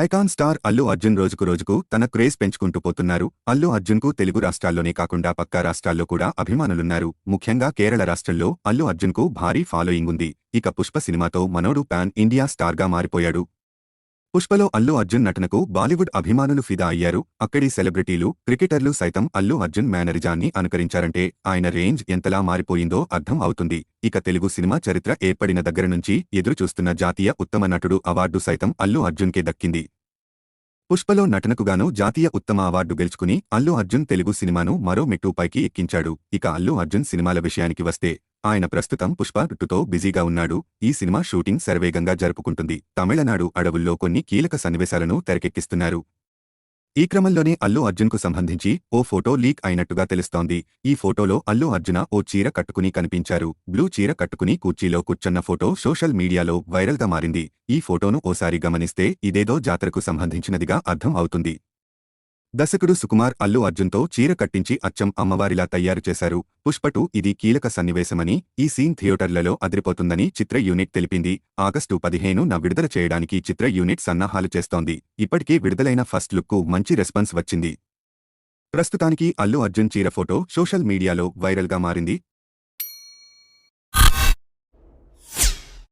Icon star Allu Arjun రోజుకు రోజుకు తన క్రేజ్ పెంచుకుంటూ పోతున్నారు. అల్లు అర్జున్కు తెలుగు రాష్ట్రాల్లోనే కాకుండా పక్కా రాష్ట్రాల్లో కూడా అభిమానులున్నారు. ముఖ్యంగా కేరళ రాష్ట్రంలో అల్లు అర్జున్కు భారీ ఫాలోయింగ్ ఉంది. ఇక పుష్ప సినిమాతో మనోడు పాన్ ఇండియా స్టార్గా మారిపోయాడు. పుష్పలో అల్లు అర్జున్ నటనకు బాలీవుడ్ అభిమానులు ఫిదా అయ్యారు. అక్కడి సెలబ్రిటీలు, క్రికెటర్లు సైతం అల్లు అర్జున్ మేనరిజాన్ని అనుకరించారంటే ఆయన రేంజ్ ఎంతలా మారిపోయిందో అర్థం అవుతుంది. ఇక తెలుగు సినిమా చరిత్ర ఏర్పడిన దగ్గర నుంచి ఎదురుచూస్తున్న జాతీయ ఉత్తమ నటుడు అవార్డు సైతం అల్లు అర్జున్కే దక్కింది. పుష్పలో నటనకుగాను జాతీయ ఉత్తమ అవార్డు గెలుచుకుని అల్లు అర్జున్ తెలుగు సినిమాను మరో మెట్టు పైకి ఎక్కించాడు. ఇక అల్లు అర్జున్ సినిమాల విషయానికి వస్తే ఆయన ప్రస్తుతం పుష్ప 2తో బిజీగా ఉన్నాడు. ఈ సినిమా షూటింగ్ శరవేగంగా జరుపుకుంటుంది. తమిళనాడు అడవుల్లో కొన్ని కీలక సన్నివేశాలను తెరకెక్కిస్తున్నారు. ఈ క్రమంలోనే అల్లు అర్జున్కు సంబంధించి ఓ ఫోటో లీక్ అయినట్టుగా తెలుస్తోంది. ఈ ఫోటోలో అల్లు అర్జున ఓ చీర కట్టుకుని కనిపించారు. బ్లూ చీర కట్టుకుని కుర్చీలో కూర్చున్న ఫోటో సోషల్ మీడియాలో వైరల్గా మారింది. ఈ ఫోటోను ఓసారి గమనిస్తే ఇదేదో జాతరకు సంబంధించినదిగా అర్థం అవుతుంది. దర్శకుడు సుకుమార్ అల్లు అర్జున్తో చీర కట్టించి అచ్చం అమ్మవారిలా తయారు చేశారు. పుష్ప 2 ఇది కీలక సన్నివేశమని, ఈ సీన్ థియేటర్లలో అదిరిపోతుందని చిత్ర యూనిట్ తెలిపింది. ఆగస్టు 15న విడుదల చేయడానికి చిత్ర యూనిట్ సన్నాహాలు చేస్తోంది. ఇప్పటికే విడుదలైన ఫస్ట్ లుక్కు మంచి రెస్పాన్స్ వచ్చింది. ప్రస్తుతానికి అల్లు అర్జున్ చీర ఫోటో సోషల్ మీడియాలో వైరల్గా మారింది.